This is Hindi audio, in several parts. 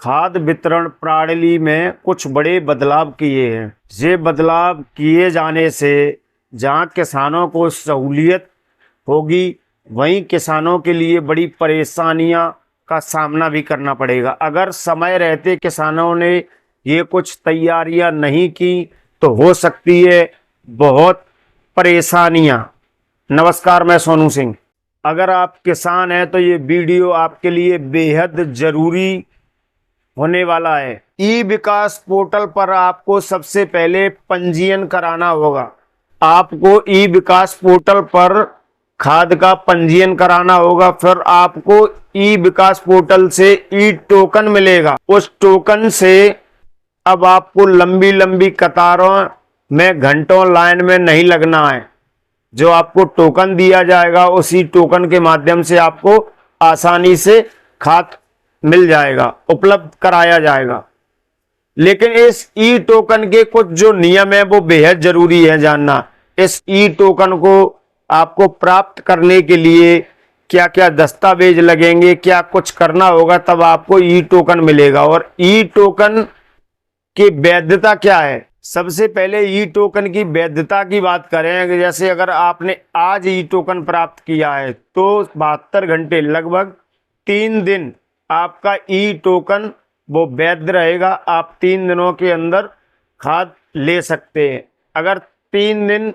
खाद वितरण प्रणाली में कुछ बड़े बदलाव किए हैं। ये बदलाव किए जाने से जहां किसानों को सहूलियत होगी, वहीं किसानों के लिए बड़ी परेशानियां का सामना भी करना पड़ेगा। अगर समय रहते किसानों ने ये कुछ तैयारियां नहीं की तो हो सकती है बहुत परेशानियां। नमस्कार, मैं सोनू सिंह। अगर आप किसान हैं तो ये वीडियो आपके लिए बेहद ज़रूरी होने वाला है। ई विकास पोर्टल पर आपको सबसे पहले पंजीयन कराना होगा। आपको ई विकास पोर्टल पर खाद का पंजीयन कराना होगा। फिर आपको ई विकास पोर्टल से ई टोकन मिलेगा। उस टोकन से अब आपको लंबी लंबी कतारों में घंटों लाइन में नहीं लगना है। जो आपको टोकन दिया जाएगा उसी टोकन के माध्यम से आपको आसानी से खाद मिल जाएगा, उपलब्ध कराया जाएगा। लेकिन इस ई टोकन के कुछ जो नियम है वो बेहद जरूरी है जानना। इस ई टोकन को आपको प्राप्त करने के लिए क्या क्या दस्तावेज लगेंगे, क्या कुछ करना होगा, तब आपको ई टोकन मिलेगा। और ई टोकन की वैधता क्या है? सबसे पहले ई टोकन की वैधता की बात करें, जैसे अगर आपने आज ई टोकन प्राप्त किया है तो 72 घंटे लगभग 3 दिन आपका ई टोकन वो वैध रहेगा। आप 3 दिनों के अंदर खाद ले सकते हैं। अगर 3 दिन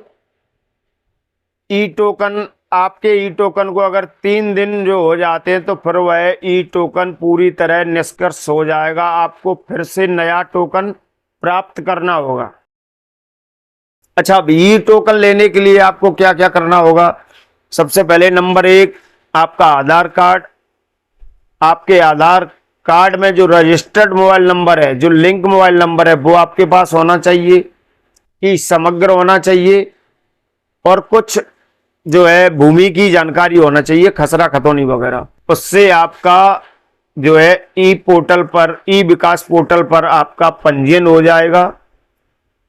ई टोकन आपके ई टोकन को अगर 3 दिन जो हो जाते हैं तो फिर वह ई टोकन पूरी तरह निष्कर्ष हो जाएगा। आपको फिर से नया टोकन प्राप्त करना होगा। अच्छा, अब ई टोकन लेने के लिए आपको क्या क्या करना होगा? सबसे पहले नंबर 1, आपका आधार कार्ड। आपके आधार कार्ड में जो रजिस्टर्ड मोबाइल नंबर है, जो लिंक मोबाइल नंबर है, वो आपके पास होना चाहिए, कि समग्र होना चाहिए। और कुछ जो है भूमि की जानकारी होना चाहिए, खसरा खतौनी वगैरह। उससे आपका जो है ई पोर्टल पर, ई विकास पोर्टल पर आपका पंजीयन हो जाएगा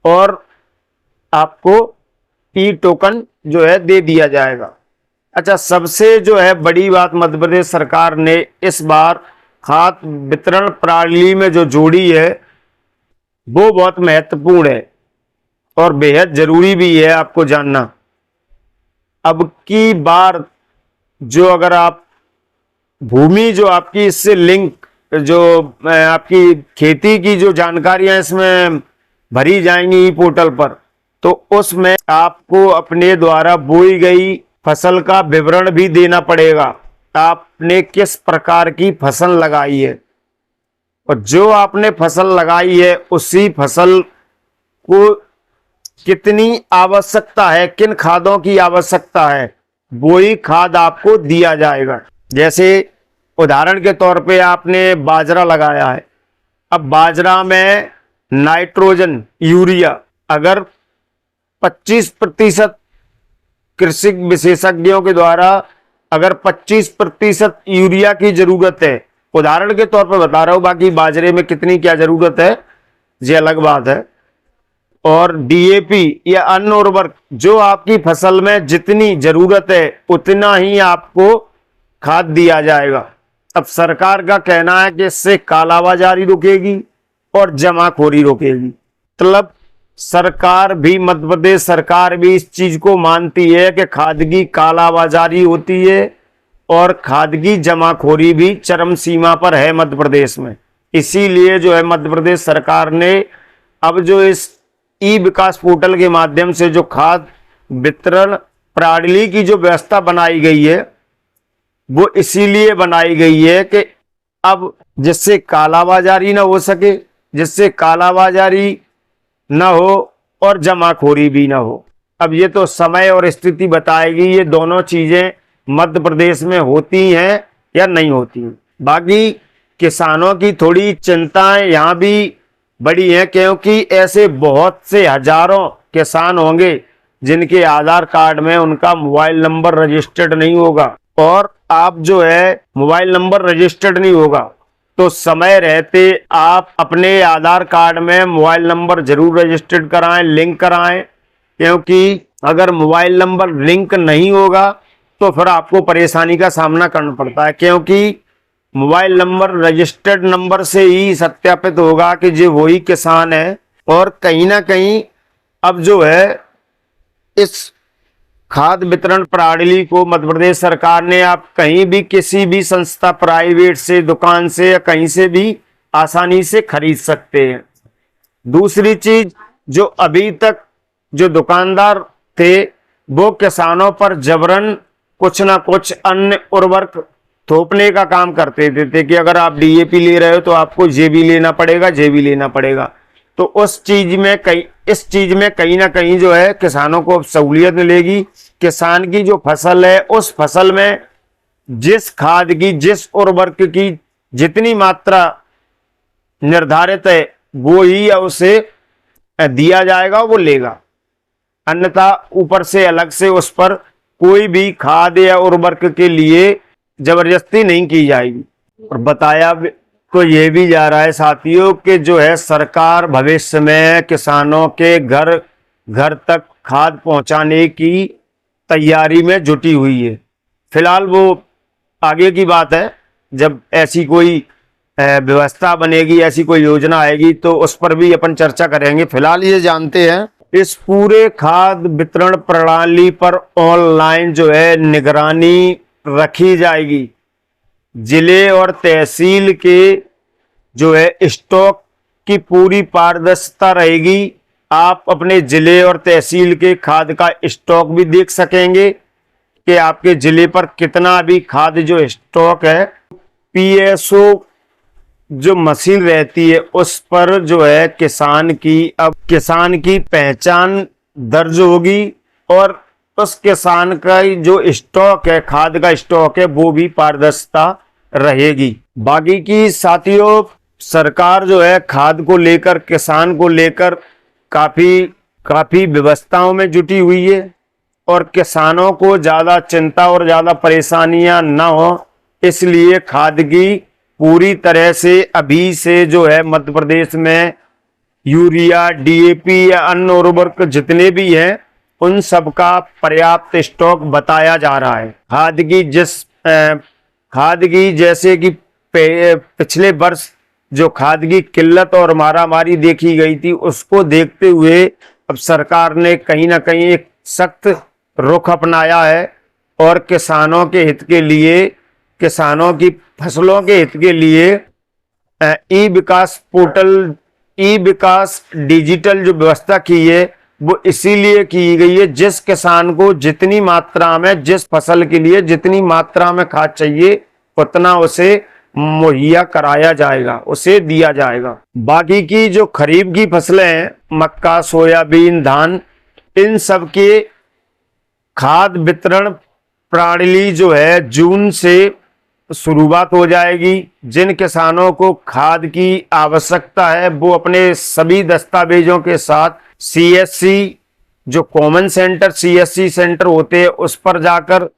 और आपको ई टोकन जो है दे दिया जाएगा। अच्छा, सबसे जो है बड़ी बात मध्य प्रदेश सरकार ने इस बार खाद वितरण प्रणाली में जो जोड़ी है वो बहुत महत्वपूर्ण है और बेहद जरूरी भी है आपको जानना। अब की बार जो अगर आप भूमि जो आपकी इससे लिंक, जो आपकी खेती की जो जानकारियां इसमें भरी जाएंगी ई पोर्टल पर, तो उसमें आपको अपने द्वारा बोई गई फसल का विवरण भी देना पड़ेगा। आपने किस प्रकार की फसल लगाई है और जो आपने फसल लगाई है उसी फसल को कितनी आवश्यकता है, किन खादों की आवश्यकता है, वही खाद आपको दिया जाएगा। जैसे उदाहरण के तौर पे आपने बाजरा लगाया है। अब बाजरा में नाइट्रोजन, यूरिया अगर 25% कृषि विशेषज्ञों के द्वारा अगर 25% यूरिया की जरूरत है, उदाहरण के तौर पर बता रहा हूं, बाकी बाजरे में कितनी क्या जरूरत है ये अलग बात है। और डीएपी या अन्य उर्वरक जो आपकी फसल में जितनी जरूरत है उतना ही आपको खाद दिया जाएगा। अब सरकार का कहना है कि इससे कालाबाजारी रुकेगी और जमाखोरी रुकेगी। मतलब सरकार भी, मध्य प्रदेश सरकार भी इस चीज को मानती है कि खाद की कालाबाजारी होती है और खाद की जमाखोरी भी चरम सीमा पर है मध्य प्रदेश में। इसीलिए जो है मध्य प्रदेश सरकार ने अब जो इस ई विकास पोर्टल के माध्यम से जो खाद वितरण प्रणाली की जो व्यवस्था बनाई गई है वो इसीलिए बनाई गई है कि अब जिससे कालाबाजारी ना हो सके, जिससे कालाबाजारी ना हो और जमाखोरी भी ना हो। अब ये तो समय और स्थिति बताएगी ये दोनों चीजें मध्य प्रदेश में होती हैं या नहीं होती। बाकी किसानों की थोड़ी चिंताएं यहाँ भी बड़ी हैं, क्योंकि ऐसे बहुत से हजारों किसान होंगे जिनके आधार कार्ड में उनका मोबाइल नंबर रजिस्टर्ड नहीं होगा। और आप जो है मोबाइल नंबर रजिस्टर्ड नहीं होगा तो समय रहते आप अपने आधार कार्ड में मोबाइल नंबर जरूर रजिस्टर्ड कराएं, लिंक कराएं, क्योंकि अगर मोबाइल नंबर लिंक नहीं होगा तो फिर आपको परेशानी का सामना करना पड़ता है। क्योंकि मोबाइल नंबर रजिस्टर्ड नंबर से ही सत्यापित होगा कि जो वही किसान है। और कहीं ना कहीं अब जो है इस खाद वितरण प्रणाली को मध्य प्रदेश सरकार ने आप कहीं भी किसी भी संस्था प्राइवेट से, दुकान से या कहीं से भी आसानी से खरीद सकते हैं। दूसरी चीज, जो अभी तक जो दुकानदार थे वो किसानों पर जबरन कुछ ना कुछ अन्य उर्वरक थोपने का काम करते थे कि अगर आप डीएपी ले रहे हो तो आपको ये भी लेना पड़ेगा, ये भी लेना पड़ेगा। तो इस चीज में कहीं ना कहीं जो है किसानों को सहूलियत मिलेगी। किसान की जो फसल है उस फसल में जिस खाद की, जिस उर्वरक की जितनी मात्रा निर्धारित है वो ही उसे दिया जाएगा, वो लेगा। अन्यथा ऊपर से अलग से उस पर कोई भी खाद या उर्वरक के लिए जबरदस्ती नहीं की जाएगी। और बताया तो ये भी जा रहा है साथियों कि जो है सरकार भविष्य में किसानों के घर घर तक खाद पहुंचाने की तैयारी में जुटी हुई है। फिलहाल वो आगे की बात है, जब ऐसी कोई व्यवस्था बनेगी, ऐसी कोई योजना आएगी तो उस पर भी अपन चर्चा करेंगे। फिलहाल ये जानते हैं इस पूरे खाद वितरण प्रणाली पर ऑनलाइन जो है निगरानी रखी जाएगी। जिले और तहसील के जो है स्टॉक की पूरी पारदर्शिता रहेगी। आप अपने जिले और तहसील के खाद का स्टॉक भी देख सकेंगे कि आपके जिले पर कितना भी खाद जो स्टॉक है। पीएसओ जो मशीन रहती है उस पर जो है किसान की पहचान दर्ज होगी और उस किसान का जो स्टॉक है, खाद का स्टॉक है, वो भी पारदर्शिता रहेगी। बाकी की साथियों, सरकार जो है खाद को लेकर, किसान को लेकर काफी व्यवस्थाओं में जुटी हुई है और किसानों को ज्यादा चिंता और ज्यादा परेशानियां ना हो, इसलिए खाद की पूरी तरह से अभी से जो है मध्य प्रदेश में यूरिया, डीएपी या अन्य उर्वरक जितने भी हैं उन सब का पर्याप्त स्टॉक बताया जा रहा है। खाद की जैसे कि पिछले वर्ष जो खाद की किल्लत और मारामारी देखी गई थी, उसको देखते हुए अब सरकार ने कहीं ना कहीं एक सख्त रुख अपनाया है और किसानों के हित के लिए, किसानों की फसलों के हित के लिए ई विकास पोर्टल, ई विकास डिजिटल जो व्यवस्था की है वो इसीलिए की गई है, जिस किसान को जितनी मात्रा में, जिस फसल के लिए जितनी मात्रा में खाद चाहिए उतना उसे मुहैया कराया जाएगा, उसे दिया जाएगा। बाकी की जो खरीफ की फसलें हैं, मक्का, सोयाबीन, धान, इन सब के खाद वितरण प्रणाली जो है जून से शुरुआत हो जाएगी। जिन किसानों को खाद की आवश्यकता है वो अपने सभी दस्तावेजों के साथ सीएससी जो कॉमन सेंटर, सीएससी सेंटर होते हैं उस पर जाकर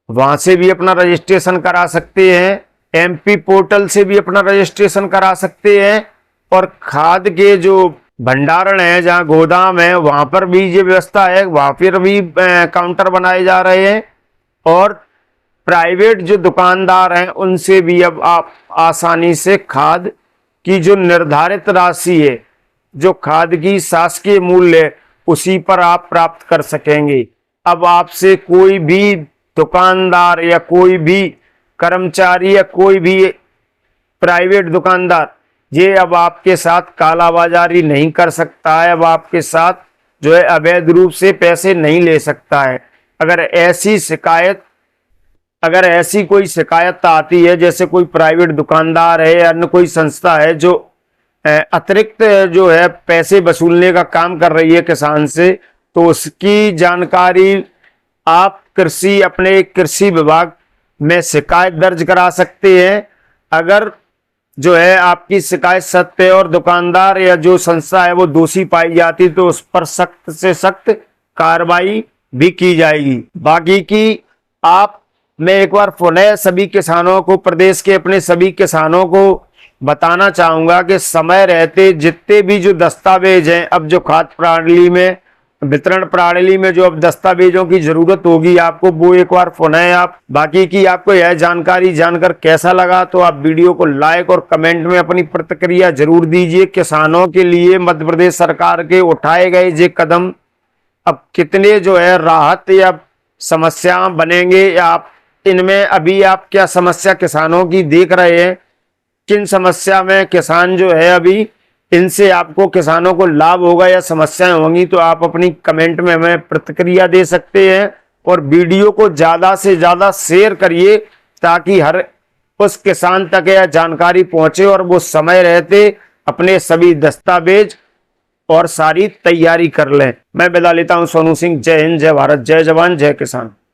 वहां से भी अपना रजिस्ट्रेशन करा सकते हैं, एमपी पोर्टल से भी अपना रजिस्ट्रेशन करा सकते हैं और खाद के जो भंडारण है, जहां गोदाम है, वहां पर भी ये व्यवस्था है, वहां पर भी काउंटर बनाए जा रहे हैं और प्राइवेट जो दुकानदार हैं उनसे भी अब आप आसानी से खाद की जो निर्धारित राशि है, जो खाद की शासकीय मूल्य है, उसी पर आप प्राप्त कर सकेंगे। अब आपसे कोई भी दुकानदार या कोई भी कर्मचारी या कोई भी प्राइवेट दुकानदार ये अब आपके साथ कालाबाजारी नहीं कर सकता है, अब आपके साथ जो है अवैध रूप से पैसे नहीं ले सकता है। अगर ऐसी कोई शिकायत आती है, जैसे कोई प्राइवेट दुकानदार है या अन्य कोई संस्था है जो अतिरिक्त जो है पैसे वसूलने का काम कर रही है किसान से, तो उसकी जानकारी आप अपने कृषि विभाग में शिकायत दर्ज करा सकते हैं। अगर जो है आपकी शिकायत सत्य है और दुकानदार या जो संस्था है वो दोषी पाई जाती तो उस पर सख्त से सख्त कार्रवाई भी की जाएगी। बाकी की मैं एक बार पुनः सभी किसानों को, प्रदेश के अपने सभी किसानों को बताना चाहूंगा कि समय रहते जितने भी जो दस्तावेज हैं अब जो खाद्य प्रणाली में वितरण प्रणाली में जो अब दस्तावेजों की जरूरत होगी आपको, वो एक बार पुनः आप, बाकी की आपको यह जानकारी जानकर कैसा लगा तो आप वीडियो को लाइक और कमेंट में अपनी प्रतिक्रिया जरूर दीजिए। किसानों के लिए मध्य प्रदेश सरकार के उठाए गए ये कदम अब कितने जो है राहत या समस्या बनेंगे, या आप इनमें अभी आप क्या समस्या किसानों की देख रहे हैं, किन समस्या में किसान जो है अभी इनसे आपको किसानों को लाभ होगा या समस्याएं होंगी, तो आप अपनी कमेंट में हमें प्रतिक्रिया दे सकते हैं। और वीडियो को ज्यादा से ज्यादा शेयर करिए ताकि हर उस किसान तक यह जानकारी पहुंचे और वो समय रहते अपने सभी दस्तावेज और सारी तैयारी कर लें। मैं विदा लेता हूं सोनू सिंह। जय हिंद, जय भारत, जय जवान, जय किसान।